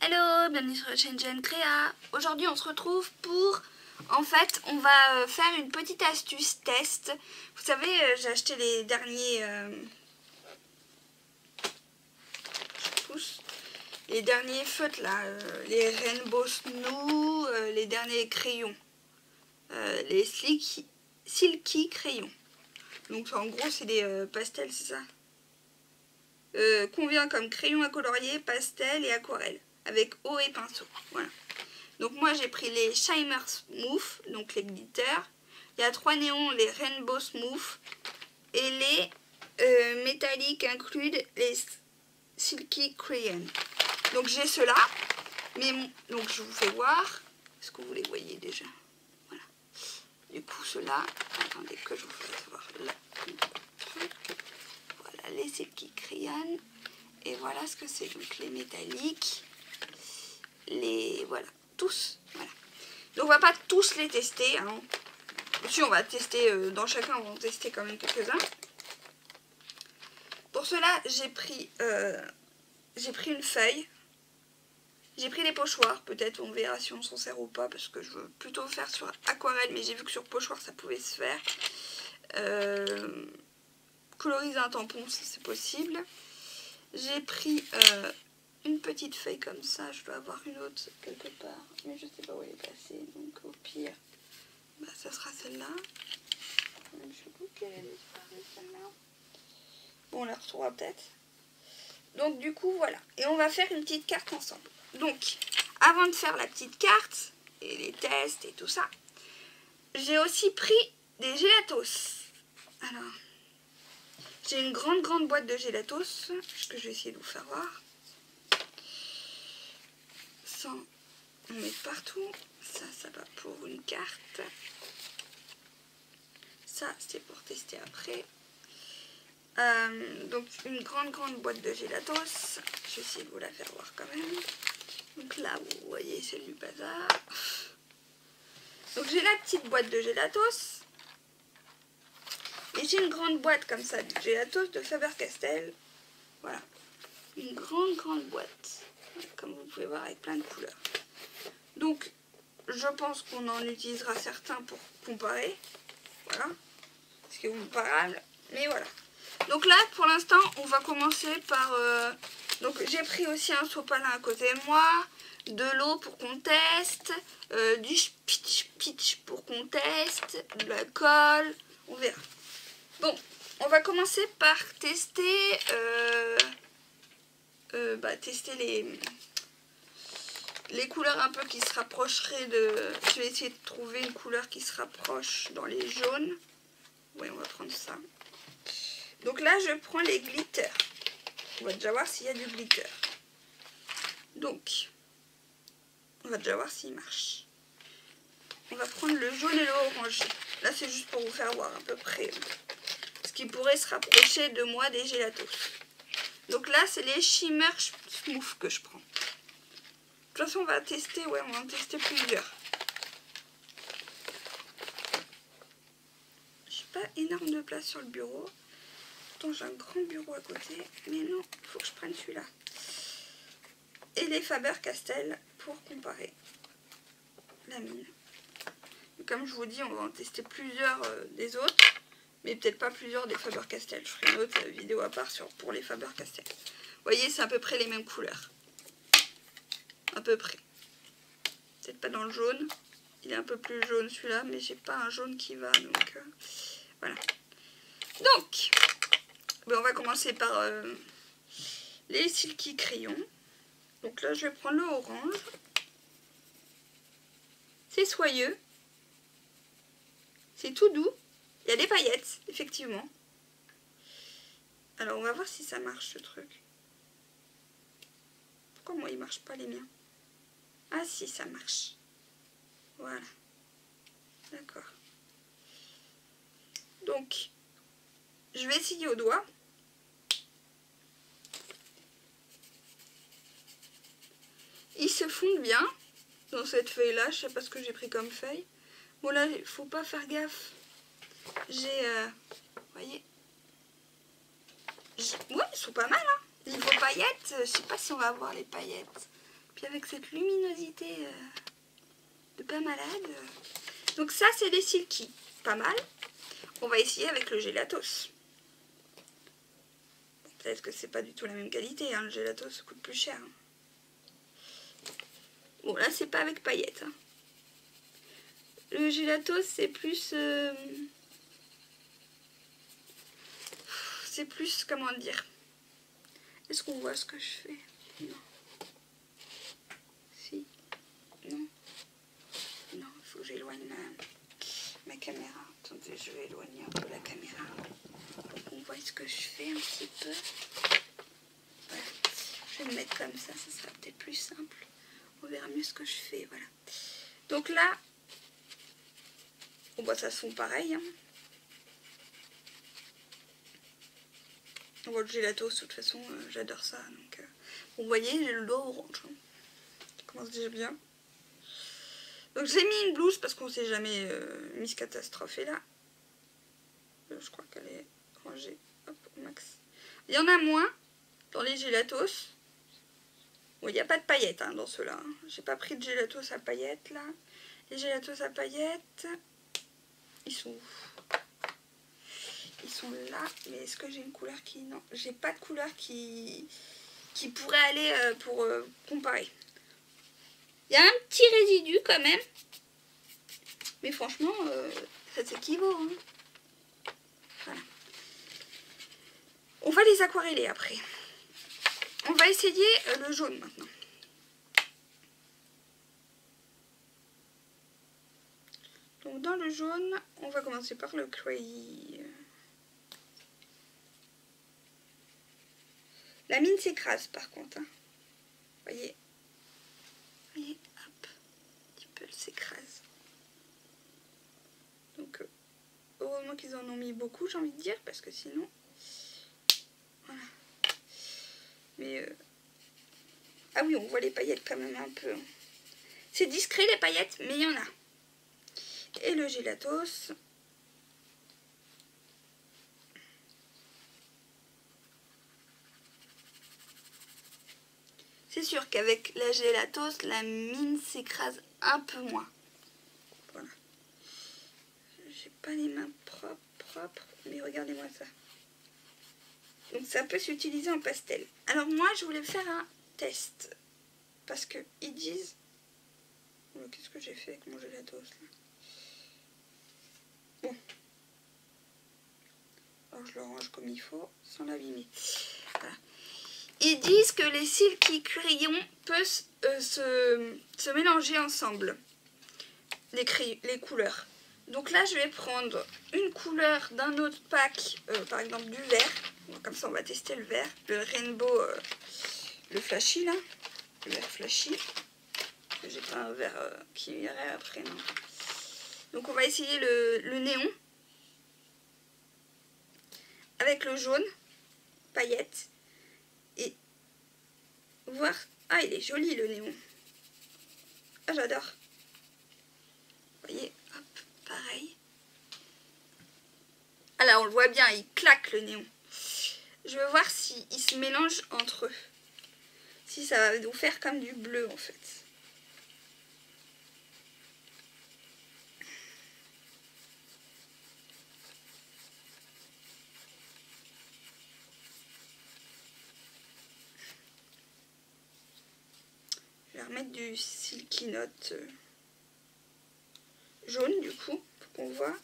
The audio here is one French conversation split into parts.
Hello, bienvenue sur la chaîne Jeanne Créa. Aujourd'hui on se retrouve pour... En fait, on va faire une petite astuce test. Vous savez, j'ai acheté les derniers... les derniers feutres là, les Rainbow Snow, les derniers crayons. Les Silky crayons. Donc en gros c'est des pastels, c'est ça, convient comme crayon à colorier, pastel et aquarelle, avec eau et pinceau. Voilà. Donc moi j'ai pris les Shimmer Smooth, donc les glitters. Il y a 3 néons, les Rainbow Smooth. Et les métalliques incluent les Silky Crayon. Donc j'ai ceux-là. Mais donc je vous fais voir. Est-ce que vous les voyez déjà? Voilà. Du coup ceux-là, attendez que je vous fasse voir là. Voilà les Silky Crayon. Et voilà ce que c'est. Donc les métalliques. Les... voilà. Tous. Voilà. Donc on va pas tous les tester. Hein. Si on va tester dans chacun, on va en tester quand même quelques-uns. Pour cela, j'ai pris une feuille. J'ai pris les pochoirs. Peut-être on verra si on s'en sert ou pas. Parce que je veux plutôt faire sur aquarelle. Mais j'ai vu que sur pochoir ça pouvait se faire. Coloriser un tampon, c'est possible. J'ai pris une petite feuille comme ça. Je dois avoir une autre quelque part. Mais je sais pas où elle est passée. Donc au pire, bah, ça sera celle-là. Je sais pas qu'elle est disparue celle-là. Bon, on la retrouvera peut-être. Donc du coup voilà. Et on va faire une petite carte ensemble. Donc avant de faire la petite carte et les tests et tout ça, j'ai aussi pris des gelatos. Alors, j'ai une grande boîte de gelatos que je vais essayer de vous faire voir. Sans en mettre partout. Ça va pour une carte. Ça, c'est pour tester après. Donc une grande boîte de gelatos. Je vais essayer de vous la faire voir quand même. Donc là, vous voyez, c'est du bazar. Donc j'ai la petite boîte de gelatos. Et j'ai une grande boîte comme ça de gelatos de Faber-Castell. Voilà. Une grande boîte. Comme vous pouvez voir, avec plein de couleurs. Donc, je pense qu'on en utilisera certains pour comparer. Voilà. Ce qui est comparable. Mais voilà. Donc là, pour l'instant, on va commencer par... donc j'ai pris aussi un sopalin à côté de moi. De l'eau pour qu'on teste. Du pitch pour qu'on teste. De la colle. On verra. Bon, on va commencer par tester... tester les couleurs un peu qui se rapprocheraient de... Je vais essayer de trouver une couleur qui se rapproche dans les jaunes. Oui, on va prendre ça. Donc là, je prends les glitters. On va déjà voir s'il y a du glitter. Donc, on va déjà voir s'il marche. On va prendre le jaune et le orange. Là, c'est juste pour vous faire voir à peu près ce qui pourrait se rapprocher de moi des gelatos. Donc là, c'est les Shimmer Smooth que je prends. De toute façon, on va tester, ouais, on va en tester plusieurs. J'ai pas énorme de place sur le bureau. Pourtant, j'ai un grand bureau à côté. Mais non, il faut que je prenne celui-là. Et les Faber-Castell pour comparer la mine. Comme je vous dis, on va en tester plusieurs des autres. Mais peut-être pas plusieurs des Faber-Castell. Je ferai une autre vidéo à part pour les Faber-Castell. Vous voyez, c'est à peu près les mêmes couleurs. À peu près. Peut-être pas dans le jaune. Il est un peu plus jaune celui-là, mais j'ai pas un jaune qui va. Donc voilà. Donc, on va commencer par les Silky crayons. Donc là, je vais prendre le orange. C'est soyeux. C'est tout doux. Il y a des paillettes, effectivement. Alors, on va voir si ça marche, ce truc. Pourquoi moi, il marche pas les miens? Ah si, ça marche. Voilà. D'accord. Donc, je vais essayer au doigt. Ils se fondent bien dans cette feuille-là. Je sais pas ce que j'ai pris comme feuille. Bon là, il faut pas faire gaffe. J'ai... vous voyez? Ouais, ils sont pas mal, hein. Niveau paillettes, je sais pas si on va avoir les paillettes. Puis avec cette luminosité de pas malade. Donc ça, c'est des Silky. Pas mal. On va essayer avec le Gelatos. Peut-être que c'est pas du tout la même qualité. Hein. Le Gelatos coûte plus cher. Hein. Bon, là, c'est pas avec paillettes. Hein. Le Gelatos, c'est plus... c'est plus, comment dire... Est-ce qu'on voit ce que je fais? Non. Si. Non. Non, il faut que j'éloigne ma caméra. Attendez, je vais éloigner un peu la caméra. On voit ce que je fais un petit peu. Voilà. Je vais me mettre comme ça sera peut-être plus simple. On verra mieux ce que je fais, voilà. Donc là, on voit ça sont pareil. Hein. On voit le Gelatos, de toute façon, j'adore ça. Donc, vous voyez, j'ai le doigt orange. Hein. Ça commence déjà bien. Donc j'ai mis une blouse parce qu'on ne s'est jamais Miss Catastrophe est là. Je crois qu'elle est rangée. Hop, au max. Il y en a moins dans les Gelatos. Bon, il n'y a pas de paillettes hein, dans ceux-là. Hein. J'ai pas pris de Gelatos à paillettes là. Les Gelatos à paillettes, ils sont où? Ils sont là. Mais est-ce que j'ai une couleur qui... Non, j'ai pas de couleur qui pourrait aller pour comparer. Il y a un petit résidu quand même. Mais franchement, ça s'équivaut. Hein. Voilà. On va les aquareller après. On va essayer le jaune maintenant. Donc dans le jaune, on va commencer par le Crazy. La mine s'écrase par contre. Hein. Voyez, hop, un petit peu elle s'écrase. Donc heureusement qu'ils en ont mis beaucoup, j'ai envie de dire, parce que sinon, voilà. Mais ah oui, on voit les paillettes quand même un peu. Hein. C'est discret les paillettes, mais il y en a. Et le Gelatos. C'est sûr qu'avec la Gelatos, la mine s'écrase un peu moins. Voilà. J'ai pas les mains propres, mais regardez-moi ça. Donc ça peut s'utiliser en pastel. Alors moi, je voulais faire un test. Parce que ils disent... Oh, qu'est-ce que j'ai fait avec mon Gelatos là? Bon. Alors je le range comme il faut, sans l'abîmer. Voilà. Ils disent que les Silky crayons peuvent se mélanger ensemble, les couleurs. Donc là, je vais prendre une couleur d'un autre pack, par exemple du vert. Donc, comme ça, on va tester le vert. Le rainbow, le flashy là. Le vert flashy. J'ai pas un vert qui irait après, non. Donc on va essayer le néon. Avec le jaune, paillettes. Et voir... Ah, il est joli le néon. Ah, j'adore. Vous voyez, hop, pareil. Ah là, on le voit bien, il claque le néon. Je veux voir s'ils se mélangent entre eux. Si ça va nous faire comme du bleu en fait. Je vais remettre du Silky Note jaune du coup, pour qu'on voit.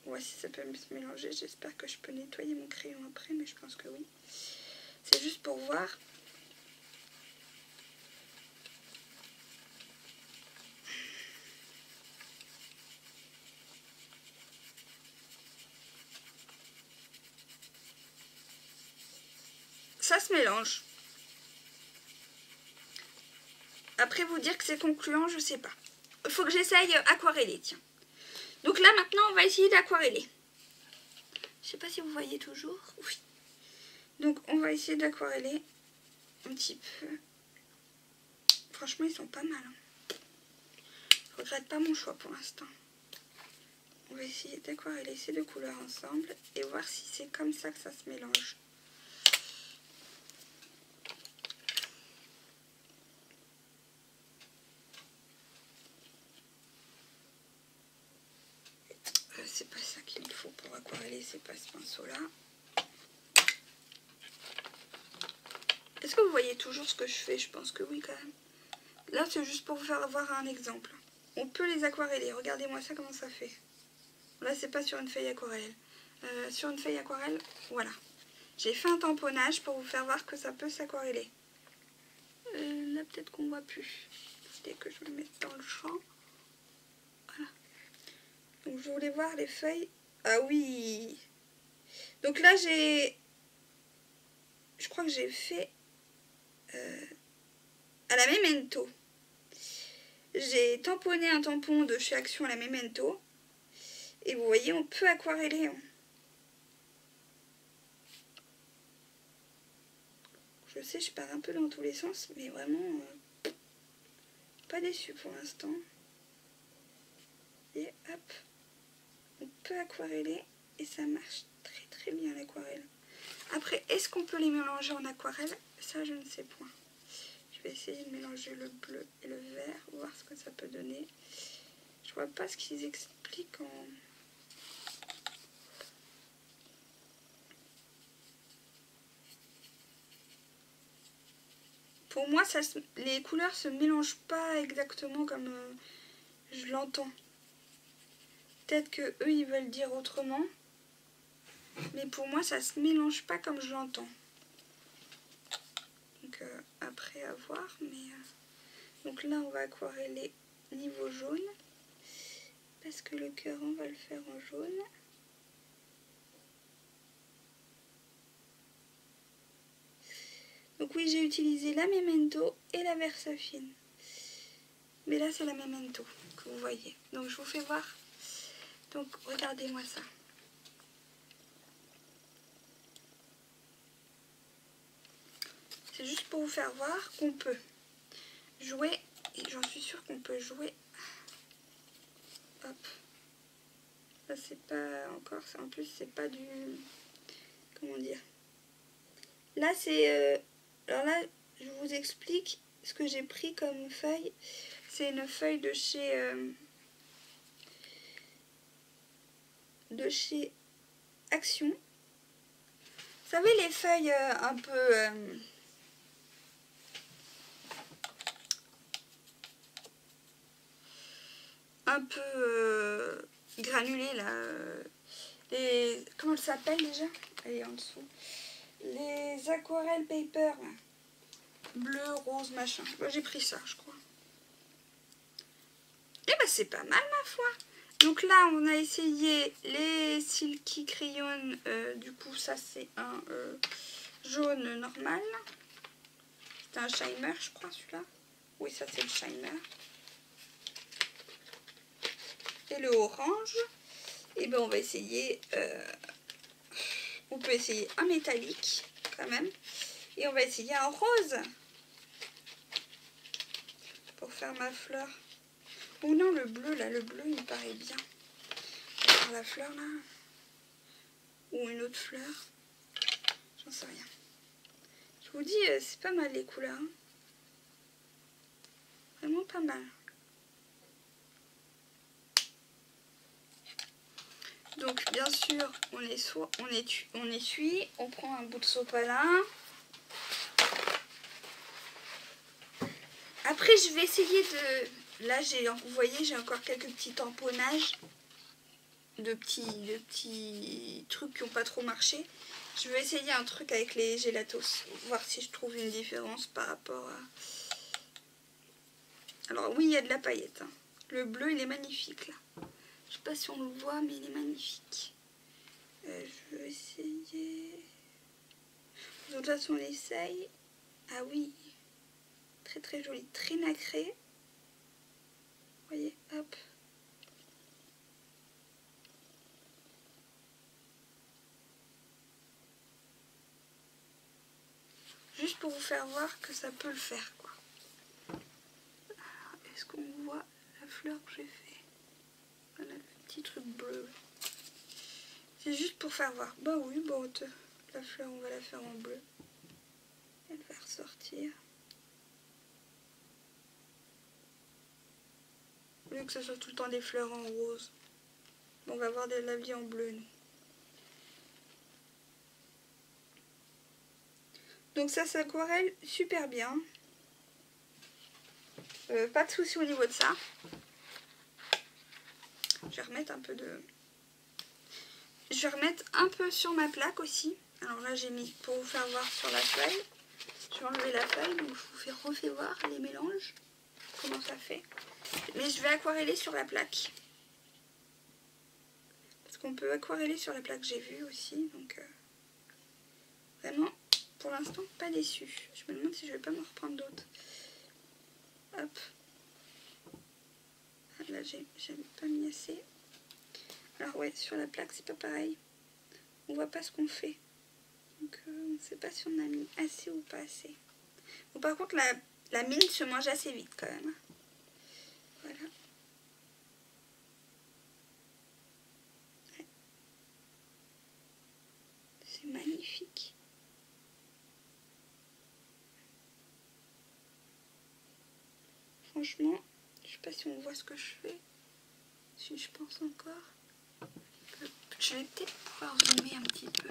On voit si ça peut se mélanger. J'espère que je peux nettoyer mon crayon après, mais je pense que oui. C'est juste pour voir. Ça se mélange. Après vous dire que c'est concluant, je sais pas. Il faut que j'essaye aquareller, tiens. Donc là maintenant on va essayer d'aquareller. Je sais pas si vous voyez toujours. Oui. Donc on va essayer d'aquareller un petit peu. Franchement ils sont pas mal. Hein. Je regrette pas mon choix pour l'instant. On va essayer d'aquareller ces deux couleurs ensemble et voir si c'est comme ça que ça se mélange. c'est pas ça qu'il me faut pour aquareller, c'est pas ce pinceau-là. Est-ce que vous voyez toujours ce que je fais? Je pense que oui quand même. Là, c'est juste pour vous faire voir un exemple. On peut les aquareller. Regardez-moi ça, comment ça fait. Là, c'est pas sur une feuille aquarelle. Sur une feuille aquarelle, voilà. J'ai fait un tamponnage pour vous faire voir que ça peut s'aquareller. Là, peut-être qu'on voit plus. Dès que je me mette dans le champ. Voilà. Donc, je voulais voir les feuilles. Ah oui. Donc là, je crois que j'ai fait à la Memento. J'ai tamponné un tampon de chez Action à la Memento. Et vous voyez, on peut aquareller. Hein. Je sais, je pars un peu dans tous les sens, mais vraiment, pas déçue pour l'instant. Et hop, on peut aquareller et ça marche très très bien l'aquarelle. Après, est-ce qu'on peut les mélanger en aquarelle? Ça, je ne sais point. Je vais essayer de mélanger le bleu et le vert, voir ce que ça peut donner. Je vois pas ce qu'ils expliquent en... Pour moi, les couleurs se mélangent pas exactement comme je l'entends. Peut-être que eux ils veulent dire autrement. Mais pour moi, ça se mélange pas comme je l'entends. Donc après à voir. Mais donc là, on va aquareller niveau jaune. Parce que le cœur, on va le faire en jaune. Donc oui, j'ai utilisé la Memento et la Versafine. Mais là, c'est la Memento que vous voyez. Donc je vous fais voir. Donc regardez-moi ça. C'est juste pour vous faire voir qu'on peut jouer. Et j'en suis sûre qu'on peut jouer. Hop. Là, c'est pas encore... En plus, c'est pas du... Comment dire? Là, c'est... alors là, je vous explique ce que j'ai pris comme feuille. C'est une feuille de chez Action. Vous savez, les feuilles un peu... granulées, là. Comment elles s'appellent déjà? Elle est en dessous. Les aquarelles paper. Là. Bleu, rose, machin. Moi, j'ai pris ça, je crois. Et ben, c'est pas mal, ma foi. Donc là, on a essayé les Silky Crayons. Du coup, ça, c'est un jaune normal. C'est un Shimer, je crois, celui-là. Oui, ça, c'est le Shimer. Et le orange. Et ben, on va essayer... on peut essayer un métallique, quand même. Et on va essayer un rose. Pour faire ma fleur. Ou non, le bleu, là, le bleu, il me paraît bien. On va faire la fleur, là. Ou une autre fleur. J'en sais rien. Je vous dis, c'est pas mal, les couleurs. Hein. Vraiment pas mal. Donc, bien sûr, on essuie. On prend un bout de sopalin. Après, je vais essayer de... Là, vous voyez, j'ai encore quelques petits tamponnages. De petits trucs qui n'ont pas trop marché. Je vais essayer un truc avec les gelatos, voir si je trouve une différence par rapport à... Alors oui, il y a de la paillette. Hein. Le bleu, il est magnifique là. Je sais pas si on le voit, mais il est magnifique. Je vais essayer... De toute façon, on essaye. Ah oui, très très joli, très nacré. Vous voyez, hop. Juste pour vous faire voir que ça peut le faire, quoi. Est-ce qu'on voit la fleur que j'ai fait? Voilà, le petit truc bleu. C'est juste pour faire voir. Bah oui, bon, la fleur, on va la faire en bleu. Elle va ressortir. Au lieu que ce soit tout le temps des fleurs en rose. Bon, on va avoir de la vie en bleu, nous. Donc ça s'aquarelle super bien. Pas de souci au niveau de ça. Je vais remettre un peu de... Je vais remettre un peu sur ma plaque aussi. Alors là, j'ai mis pour vous faire voir sur la feuille. Je vais enlever la feuille, donc je vous refais voir les mélanges. Comment ça fait. Mais je vais aquareller sur la plaque. Parce qu'on peut aquareller sur la plaque, j'ai vu aussi. Donc vraiment, pour l'instant, pas déçue. Je me demande si je vais pas me reprendre d'autres. Hop. Ah, là, j'ai pas mis assez. Alors ouais, sur la plaque, c'est pas pareil. On voit pas ce qu'on fait. Donc on ne sait pas si on a mis assez ou pas assez. Bon, par contre, la mine se mange assez vite quand même. Voilà. Ouais. C'est magnifique. Franchement, je sais pas si on voit ce que je fais. Si je pense encore. Je vais peut-être pouvoir zoomer un petit peu.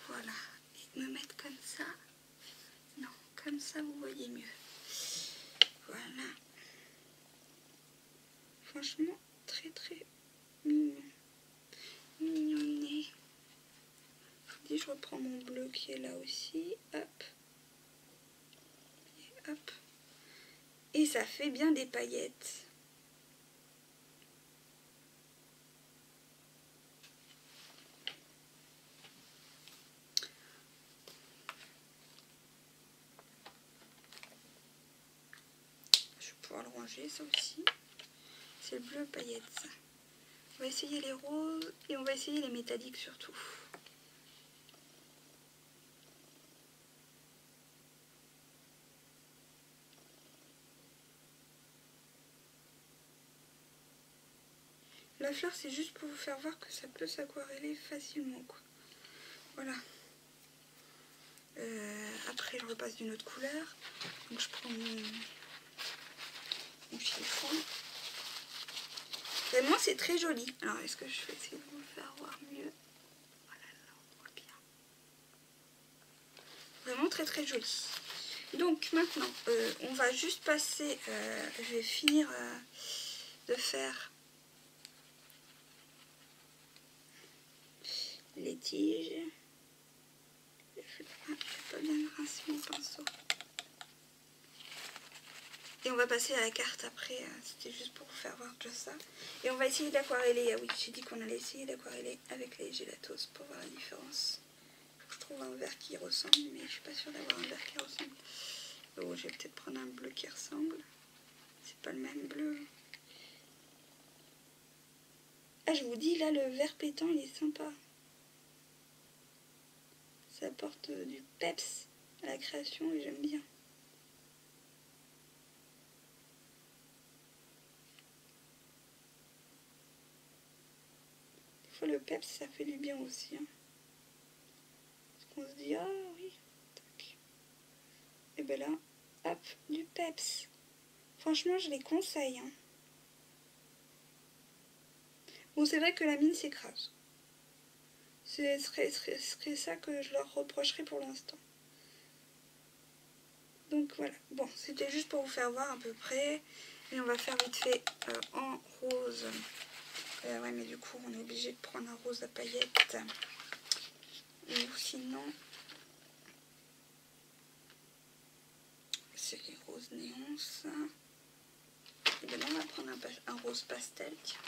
Voilà. Et me mettre comme ça. Non, comme ça vous voyez mieux. Voilà. Franchement, très très mignon. Mignonné. Je vous dis, je reprends mon bleu qui est là aussi. Hop. Et hop. Et ça fait bien des paillettes. Je vais pouvoir le ranger, ça aussi. C'est le bleu paillettes, ça. On va essayer les roses et on va essayer les métalliques surtout. La fleur, c'est juste pour vous faire voir que ça peut s'aquareller facilement, quoi. Voilà. Après, je repasse d'une autre couleur. Donc, je prends mon chiffon. Vraiment, c'est très joli. Alors, est-ce que je vais essayer de vous le faire voir mieux? Voilà, là, on voit bien. Vraiment très très joli. Donc, maintenant, on va juste passer... je vais finir de faire les tiges. Je vais pas bien rincer mon pinceau. Et on va passer à la carte après, c'était juste pour vous faire voir tout ça. Et on va essayer d'aquareller, ah oui, j'ai dit qu'on allait essayer d'aquareller avec les gélatos pour voir la différence. Faut que je trouve un vert qui ressemble, mais je suis pas sûre d'avoir un vert qui ressemble. Oh, je vais peut-être prendre un bleu qui ressemble. C'est pas le même bleu. Ah, je vous dis, là, le vert pétant, il est sympa. Ça apporte du peps à la création et j'aime bien. Des fois, le peps, ça fait du bien aussi. Hein. Parce qu'on se dit, ah oui, tac. Et ben là, hop, du peps. Franchement, je les conseille. Hein. Bon, c'est vrai que la mine s'écrase. Ce serait ça que je leur reprocherais pour l'instant. Donc voilà. Bon, c'était juste pour vous faire voir à peu près. Et on va faire vite fait en rose. Ouais, mais du coup, on est obligé de prendre un rose à paillettes. Ou sinon, c'est les roses néons, ça. Et bien là, on va prendre un rose pastel. Tiens.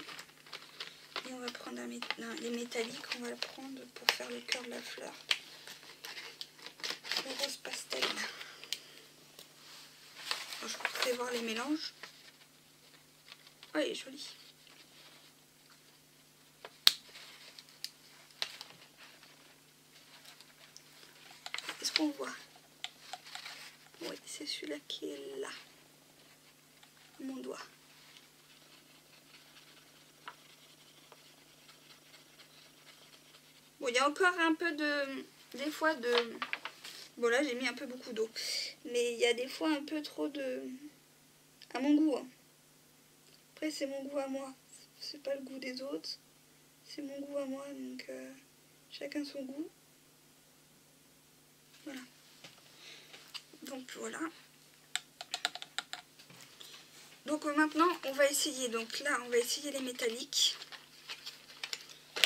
Et on va prendre les métalliques, on va le prendre pour faire le cœur de la fleur. Le rose pastel. Alors, je vous fais voir les mélanges. Oh, il est joli. Est-ce qu'on voit? Oui, c'est celui-là qui est là. Mon doigt. Bon, il y a encore un peu des fois de... Bon, là, j'ai mis un peu beaucoup d'eau. Mais il y a des fois un peu trop de À mon goût. Hein. Après, c'est mon goût à moi. C'est pas le goût des autres. C'est mon goût à moi, donc chacun son goût. Voilà. Donc voilà. Donc maintenant, on va essayer. Donc là, on va essayer les métalliques.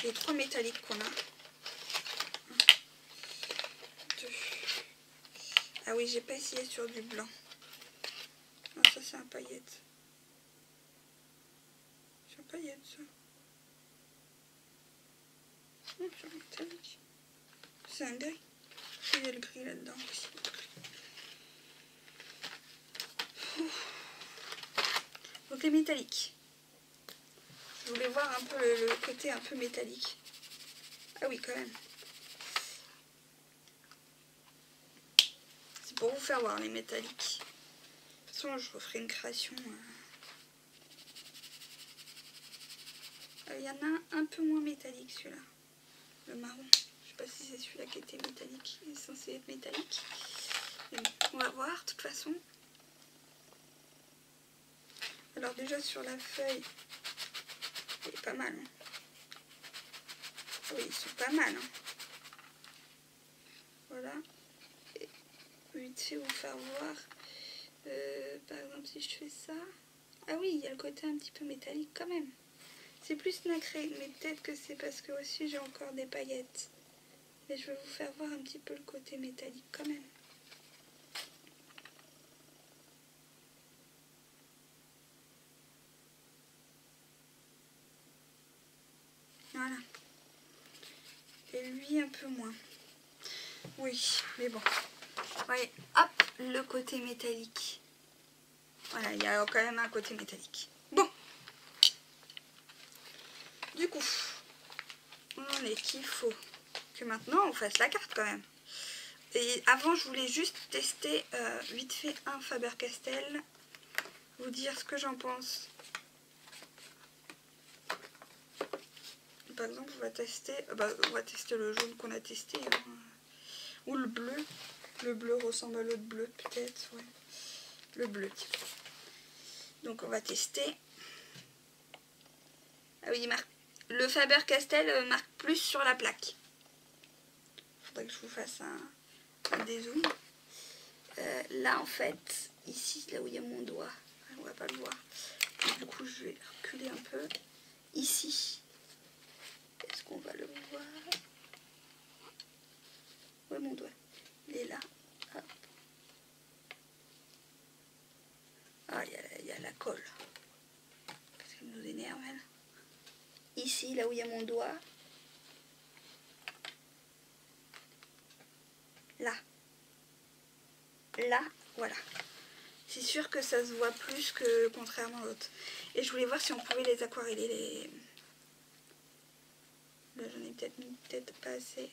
Les 3 métalliques qu'on a. 1, 2. Ah oui, j'ai pas essayé sur du blanc. Ah, ça c'est un paillette. C'est un paillette ça. Non, c'est un métallique. C'est un gris. Il y a le gris là-dedans aussi. Donc les métalliques. Je voulais voir un peu le côté un peu métallique. Ah oui, quand même. C'est pour vous faire voir les métalliques. De toute façon, je referai une création. Il y en a un peu moins métallique celui-là. Le marron. Je sais pas si c'est celui-là qui était métallique. Il est censé être métallique. Mais bon, on va voir de toute façon. Alors déjà sur la feuille, il est pas mal. Hein. Oui, ils sont pas mal. Hein. Voilà. Et vite fait vous faire voir. Par exemple si je fais ça. Ah oui, il y a le côté un petit peu métallique quand même. C'est plus nacré, mais peut-être que c'est parce que aussi j'ai encore des paillettes. Mais je vais vous faire voir un petit peu le côté métallique quand même. Voilà. Et lui un peu moins. Oui, mais bon. Voyez, hop, le côté métallique. Voilà, il y a quand même un côté métallique. Bon. Du coup, on en est qu'il faut que maintenant on fasse la carte quand même. Et avant, je voulais juste tester vite fait un Faber-Castell. Vous dire ce que j'en pense. Par exemple, on va tester le jaune qu'on a testé. Hein. Ou le bleu. Le bleu ressemble à l'autre bleu, peut-être. Ouais. Le bleu. Donc, on va tester. Ah oui, le Faber-Castell marque plus sur la plaque. Il faudrait que je vous fasse un dézoom. Là, en fait, ici, là où il y a mon doigt, on va pas le voir. Du coup, je vais reculer un peu. Ici. Est-ce qu'on va le voir? Ouais, mon doigt. Il est là. Hop. Ah, il y a la colle. Parce qu'elle nous énerve, elle. Ici, là où il y a mon doigt. Là. Là, voilà. C'est sûr que ça se voit plus que contrairement à l'autre. Et je voulais voir si on pouvait les aquareller. Là, j'en ai peut-être pas assez.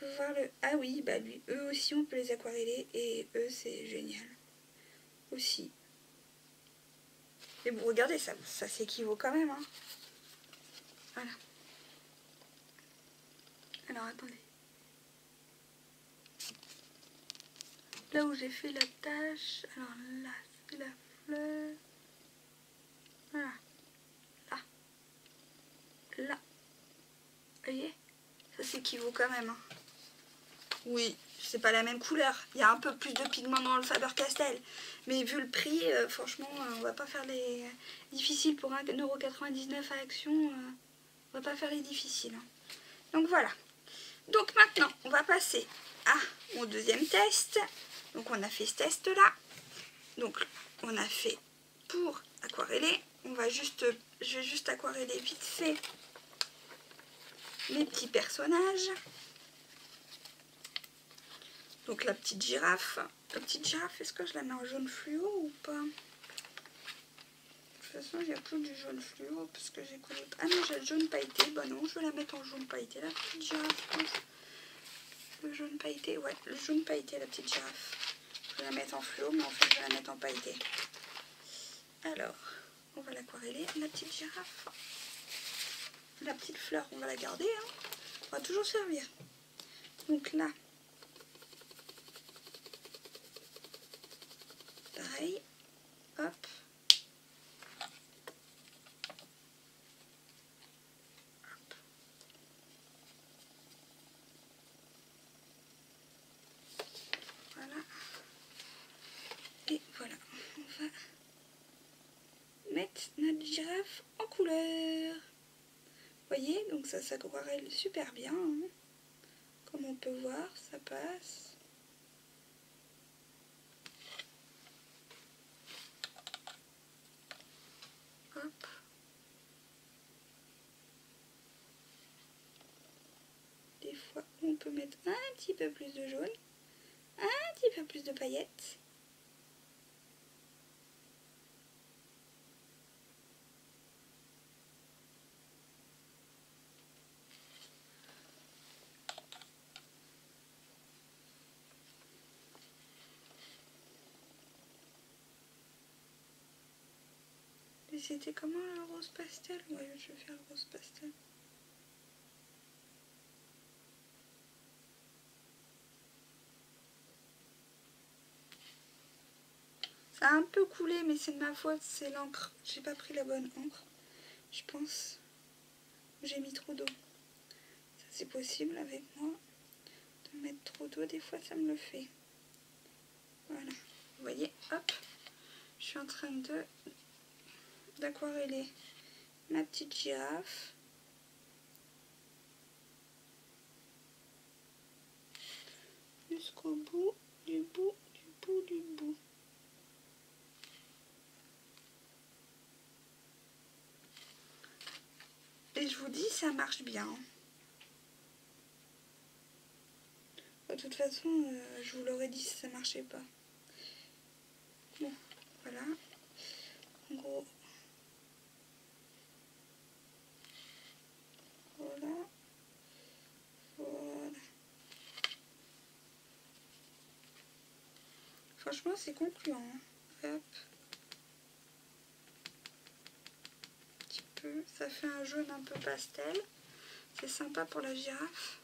Je veux voir le... Ah oui, bah lui, eux aussi, on peut les aquareller. Et eux, c'est génial. Aussi. Mais bon, regardez, ça s'équivaut quand même. Hein. Voilà. Alors, attendez. Là où j'ai fait la tâche, alors là, c'est la fleur. Voilà. Là. Là. Vous voyez? Ça s'équivaut quand même. Hein. Oui, c'est pas la même couleur. Il y a un peu plus de pigments dans le Faber-Castell. Mais vu le prix, franchement, on va pas faire les difficiles pour 1,99 € à Action. On va pas faire les difficiles. Hein. Donc voilà. Donc maintenant, on va passer à mon deuxième test. Donc on a fait ce test-là. Donc on a fait pour aquareller. Je vais juste aquareller vite fait mes petits personnages. Donc la petite girafe. La petite girafe, est-ce que je la mets en jaune fluo ou pas? De toute façon, il n'y a plus du jaune fluo parce que j'ai quoi d'autre? Ah non, j'ai le jaune pailleté. Bah non, je vais la mettre en jaune pailleté, la petite girafe. Le jaune pailleté, ouais, le jaune pailleté, la petite girafe. Je vais la mettre en fluo, mais en fait, je vais la mettre en pailleté. Alors, on va l'aquareller, la petite girafe. La petite fleur, on va la garder. Hein. On va toujours servir. Donc là, pareil. hop. Voilà. Et voilà, on va mettre notre girafe en couleur. Vous voyez, donc ça s'aquarelle super bien. Hein. Comme on peut voir, ça passe. Hop. Des fois, on peut mettre un petit peu plus de jaune, un petit peu plus de paillettes. Et c'était comment le rose pastel? Ouais, je vais faire le rose pastel. Ça a un peu coulé, mais c'est de ma faute, c'est l'encre. J'ai pas pris la bonne encre, je pense. J'ai mis trop d'eau. Ça c'est possible avec moi. De mettre trop d'eau, des fois ça me le fait. Voilà. Vous voyez, hop. Je suis en train d'aquareller ma petite girafe. Jusqu'au bout, du bout, du bout, du bout. Et je vous dis, ça marche bien. De toute façon, je vous l'aurais dit si ça marchait pas. Bon, voilà. En gros, voilà. Voilà. Franchement, c'est concluant. Hein. Hop. Un petit peu. Ça fait un jaune un peu pastel. C'est sympa pour la girafe.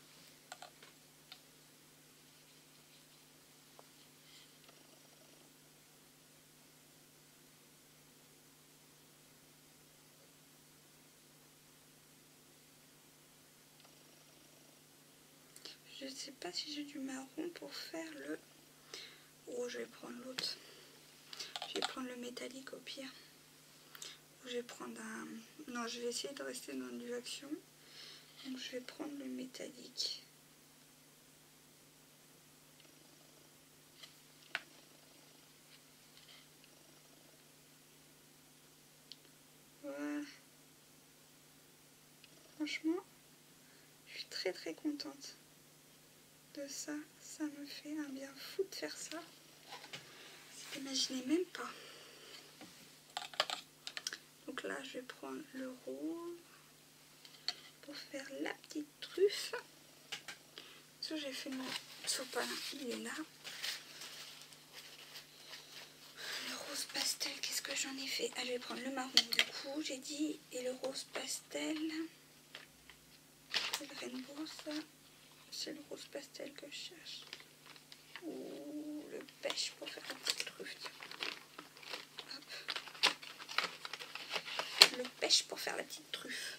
Je sais pas si j'ai du marron pour faire le... Oh, je vais prendre l'autre. Je vais prendre le métallique au pire. Je vais prendre un... Non, je vais essayer de rester dans l'ondulation. Donc je vais prendre le métallique. Voilà. Franchement, je suis très très contente de ça. Ça me fait un bien fou de faire ça. Vous n'imaginez même pas. Donc là, je vais prendre le rose pour faire la petite truffe. Ça, j'ai fait mon sopalin, il est là. Le rose pastel, qu'est-ce que j'en ai fait? Ah, je vais prendre le marron du coup, j'ai dit, et le rose pastel. Le rainbow, ça, c'est le rose pastel que je cherche. Ou le pêche pour faire la petite truffe. Hop. Le pêche pour faire la petite truffe.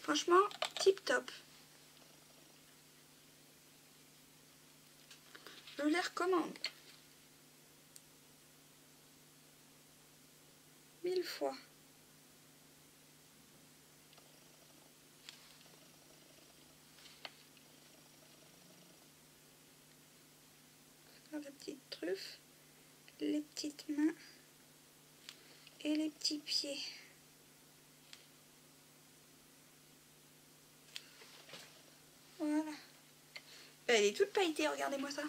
Franchement, tip top. Je les recommande. 1000 fois. Faire la petite truffe, les petites mains et les petits pieds. Voilà. Elle est toute pailletée, regardez-moi ça.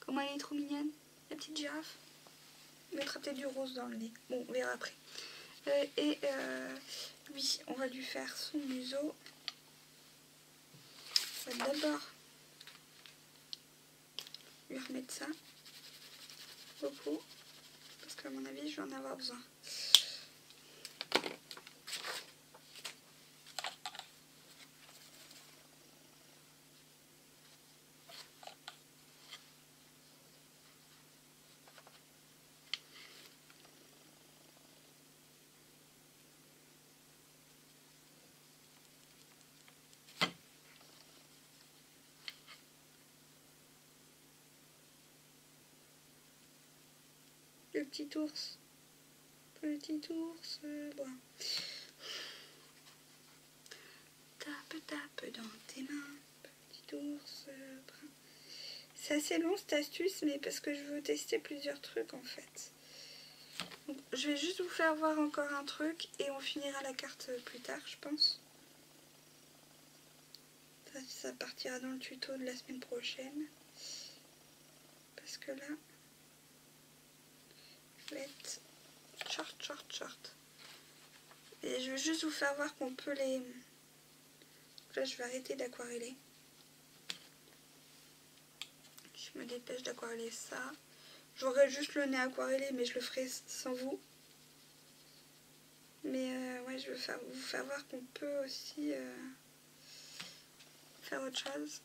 Comment elle est trop mignonne, la petite girafe. On mettra peut-être du rose dans le nez. Bon, on verra après. Oui, on va lui faire son museau. On va d'abord lui remettre ça. Beaucoup. Parce qu'à mon avis, je vais en avoir besoin. Le petit ours. Petit ours. Bon. Tape, tape dans tes mains. Petit ours. Brun. C'est assez long cette astuce, mais parce que je veux tester plusieurs trucs en fait. Donc, je vais juste vous faire voir encore un truc et on finira la carte plus tard, je pense. Ça partira dans le tuto de la semaine prochaine. Parce que là, je vais être short. Et je vais juste vous faire voir qu'on peut les... Là, je vais arrêter d'aquareller. Je me dépêche d'aquareller ça. J'aurais juste le nez aquarellé, mais je le ferai sans vous. Mais ouais, je vais vous faire voir qu'on peut aussi faire autre chose.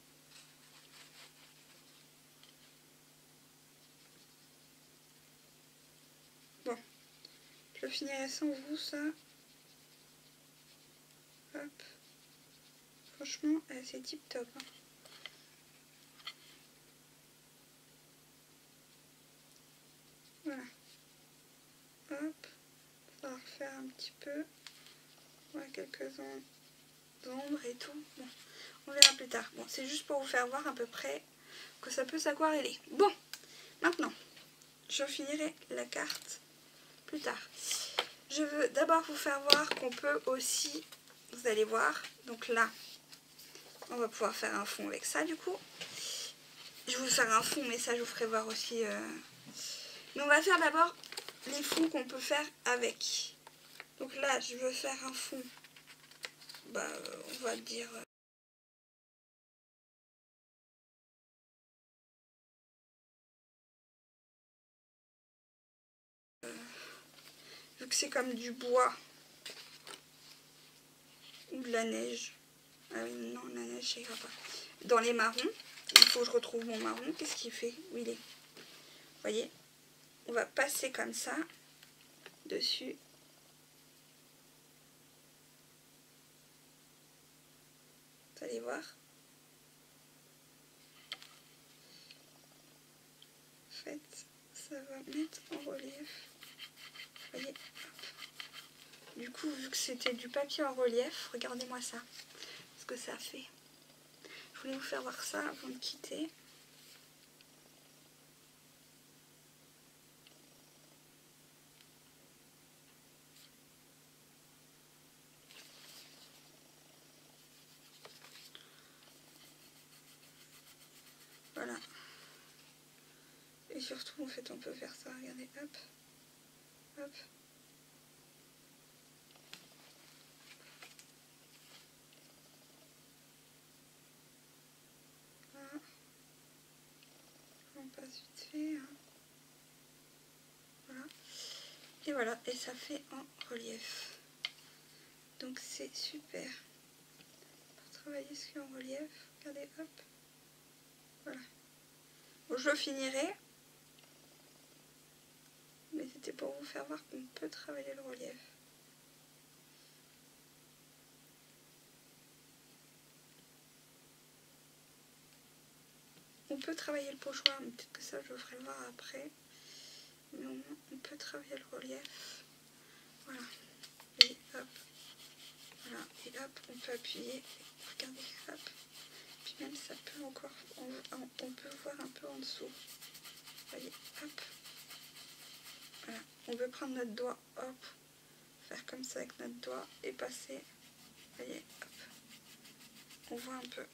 Bon, je le finirai sans vous, ça. Hop. Franchement, c'est tip top. Hein. Voilà. Hop. On va refaire un petit peu. Voilà, quelques ombres et tout. Bon, on verra plus tard. Bon, c'est juste pour vous faire voir à peu près que ça peut s'aquareller. Bon, maintenant, je finirai la carte plus tard. Je veux d'abord vous faire voir qu'on peut aussi, vous allez voir, donc là, on va pouvoir faire un fond avec ça du coup. Je vais vous faire un fond, mais ça je vous ferai voir aussi. Mais on va faire d'abord les fonds qu'on peut faire avec. Donc là, je veux faire un fond, on va dire... vu que c'est comme du bois ou de la neige. Ah oui, non, la neige, ça ira pas. Dans les marrons, il faut que je retrouve mon marron. Qu'est-ce qu'il fait? Où il est? Vous voyez? On va passer comme ça, dessus. Vous allez voir. En fait, ça va mettre en relief. Vous voyez? Hop. Du coup, vu que c'était du papier en relief, regardez-moi ça. Ce que ça fait. Je voulais vous faire voir ça avant de quitter. Voilà. Et surtout, en fait, on peut faire ça. Regardez, hop, hop. Voilà. On passe vite fait. Hein. Voilà. Et voilà, et ça fait en relief. Donc c'est super. Pour travailler ce qui est en relief, regardez, hop. Voilà. Bon, je le finirai. Mais c'était pour vous faire voir qu'on peut travailler le relief. On peut travailler le pochoir, mais peut-être que ça je le ferai voir après. Mais au moins on peut travailler le relief. Voilà. Et hop. Voilà. Et hop, on peut appuyer. Regardez, hop. Puis même ça peut encore. On peut voir un peu en dessous. Vous voyez, hop. Voilà. On peut prendre notre doigt, hop. Faire comme ça avec notre doigt et passer. Vous voyez, hop. On voit un peu.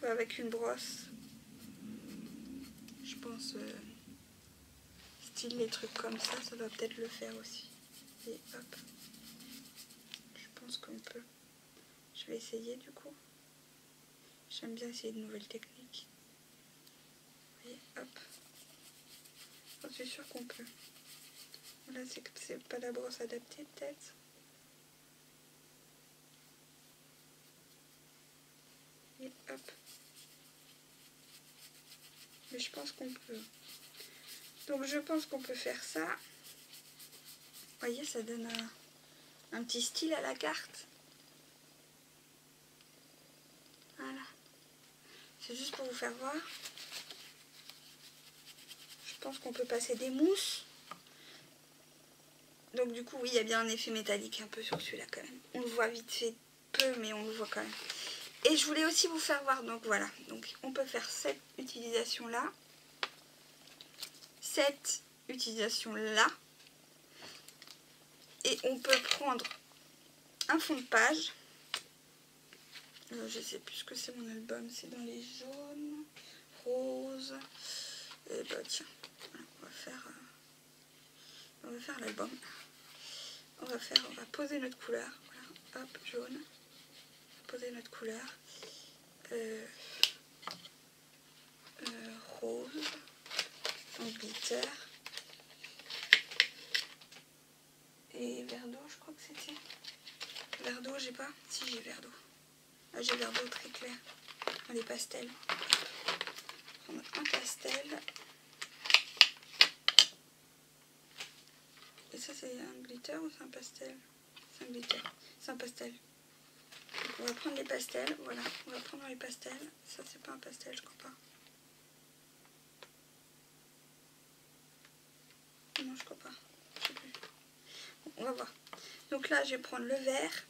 Avec une brosse, je pense, style les trucs comme ça, ça va peut-être le faire aussi. Et hop, je pense qu'on peut. Je vais essayer du coup. J'aime bien essayer de nouvelles techniques. Et hop, je suis sûre qu'on peut. Là, c'est pas la brosse adaptée peut-être. Et hop. Mais je pense qu'on peut. Donc je pense qu'on peut faire ça. Vous voyez, ça donne un petit style à la carte. Voilà. C'est juste pour vous faire voir. Je pense qu'on peut passer des mousses. Donc du coup, oui, il y a bien un effet métallique un peu sur celui-là quand même. On le voit vite fait peu, mais on le voit quand même. Et je voulais aussi vous faire voir, donc voilà. Donc on peut faire cette utilisation-là. Cette utilisation-là. Et on peut prendre un fond de page. Je sais plus ce que c'est mon album. C'est dans les jaunes, roses. Et bah tiens, voilà, on va faire l'album. On va poser notre couleur. Voilà, hop, jaune. Poser notre couleur. Rose. En glitter. Et verre d'eau, je crois que c'était. Verre d'eau, j'ai pas. Si, j'ai verre d'eau. Ah, j'ai verre d'eau très clair. Dans les pastels. On va prendre un pastel. Et ça, c'est un glitter ou c'est un pastel? C'est un glitter. C'est un pastel. Donc, on va prendre les pastels. Voilà, on va prendre les pastels. Ça, c'est pas un pastel, je crois pas. Non, je crois pas. Je sais plus. Bon, on va voir. Donc là, je vais prendre le vert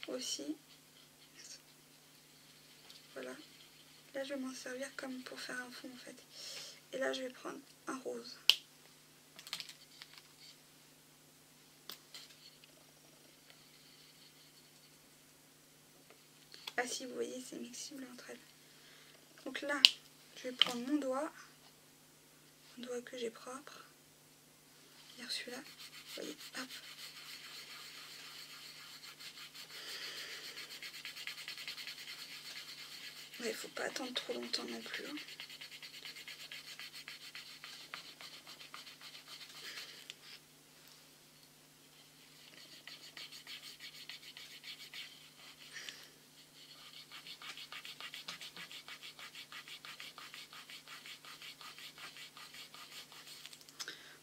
aussi. Voilà. Là, je vais m'en servir comme pour faire un fond, en fait. Et là, je vais prendre un rose. Ah si, vous voyez, c'est mixible entre elles. Donc là, je vais prendre mon doigt que j'ai propre. Hier, celui-là, vous voyez, hop. Mais il faut pas attendre trop longtemps non plus. Hein.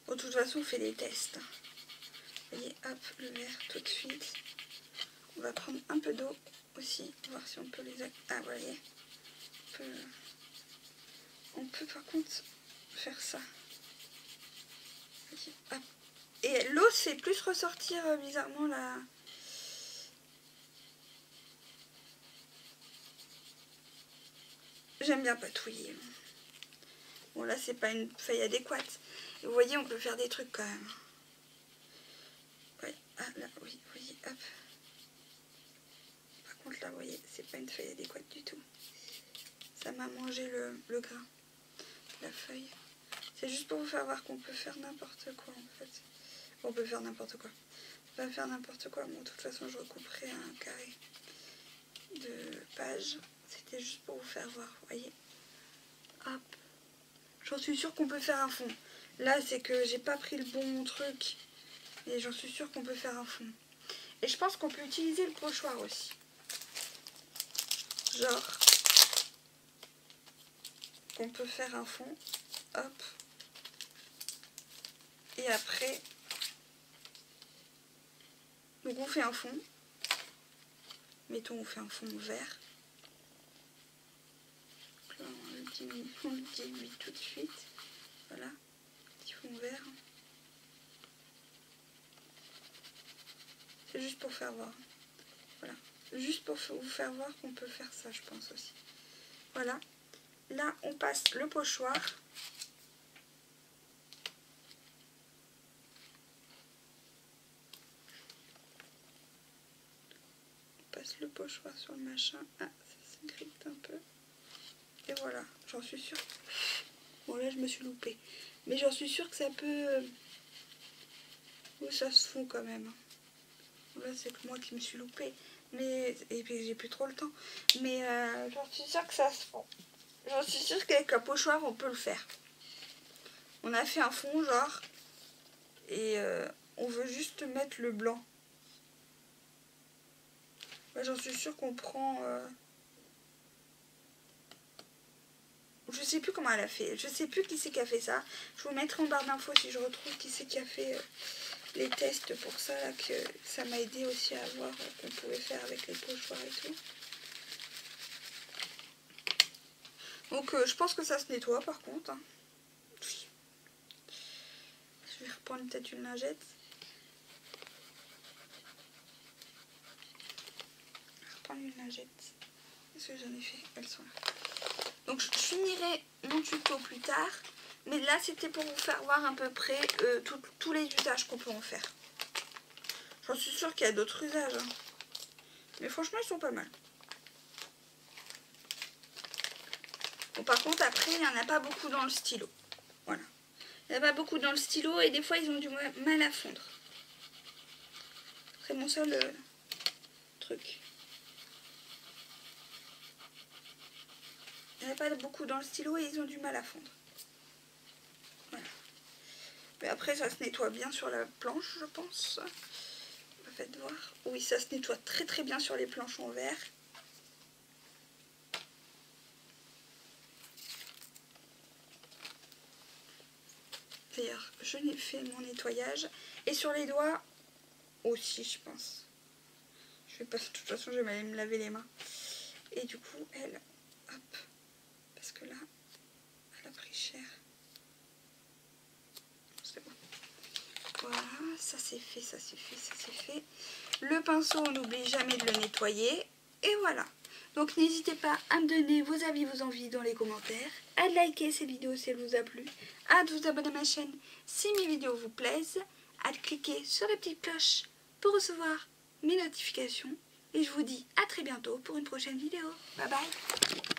Bon, de toute façon, on fait des tests. Vous voyez, hop, le vert tout de suite. On va prendre un peu d'eau aussi, voir si on peut les... Ah, vous voyez, on peut par contre faire ça. Voyez, hop. Et l'eau, c'est plus ressortir bizarrement là. J'aime bien patouiller. Bon, là, c'est pas une feuille adéquate. Et vous voyez, on peut faire des trucs quand même. Ouais, ah, là, oui, vous voyez, hop. Par contre, là, vous voyez, c'est pas une feuille adéquate du tout. Ça m'a mangé le grain, la feuille. C'est juste pour vous faire voir qu'on peut faire n'importe quoi, en fait. On peut faire n'importe quoi. On va faire n'importe quoi. Bon, de toute façon, je recouperai un carré de page. C'était juste pour vous faire voir, vous voyez. Hop. J'en suis sûre qu'on peut faire un fond. Là, c'est que j'ai pas pris le bon truc. Et j'en suis sûre qu'on peut faire un fond. Et je pense qu'on peut utiliser le pochoir aussi. Genre, qu'on peut faire un fond. Hop. Et après, donc on fait un fond. Mettons, on fait un fond vert. Donc là, on le dilue tout de suite. Voilà, petit fond vert. C'est juste pour faire voir. Voilà, juste pour vous faire voir qu'on peut faire ça, je pense aussi. Voilà, là on passe le pochoir. On passe le pochoir sur le machin. Ah, ça s'agrippe un peu. Et voilà, j'en suis sûre. Bon, là je me suis loupée. Mais j'en suis sûre que ça peut... Oui, ça se fond quand même. Là, c'est que moi qui me suis loupée. Mais... Et puis j'ai plus trop le temps. Mais j'en suis sûre que ça se fond. J'en suis sûre qu'avec un pochoir, on peut le faire. On a fait un fond, genre. Et on veut juste mettre le blanc. Ouais, j'en suis sûre qu'on prend... Je sais plus comment elle a fait. Je sais plus qui c'est qui a fait ça. Je vous mettrai en barre d'infos si je retrouve qui c'est qui a fait les tests pour ça. Là, que ça m'a aidé aussi à voir qu'on pouvait faire avec les pochoirs et tout. Donc je pense que ça se nettoie par contre. Hein. Je vais reprendre peut-être une lingette. Je vais reprendre une lingette. Qu'est-ce que j'en ai fait? Elles sont là. Donc je finirai mon tuto plus tard. Mais là c'était pour vous faire voir à peu près tous les usages qu'on peut en faire. J'en suis sûre qu'il y a d'autres usages. Hein. Mais franchement ils sont pas mal. Bon, par contre après il n'y en a pas beaucoup dans le stylo. Voilà. Il n'y en a pas beaucoup dans le stylo et des fois ils ont du mal à fondre. C'est mon seul truc. Il n'y en a pas beaucoup dans le stylo et ils ont du mal à fondre. Voilà. Mais après ça se nettoie bien sur la planche je pense. Faites voir. Oui ça se nettoie très très bien sur les planches en verre. D'ailleurs je n'ai fait mon nettoyage. Et sur les doigts aussi je pense. Je vais pas, de toute façon je vais aller me laver les mains. Et du coup elle, hop, parce que là elle a pris cher. C'est bon. Voilà, ça c'est fait, ça c'est fait, ça c'est fait. Le pinceau, on n'oublie jamais de le nettoyer. Et voilà. Donc n'hésitez pas à me donner vos avis, vos envies dans les commentaires, à liker cette vidéo si elle vous a plu, à vous abonner à ma chaîne si mes vidéos vous plaisent, à cliquer sur la petite cloche pour recevoir mes notifications. Et je vous dis à très bientôt pour une prochaine vidéo. Bye bye.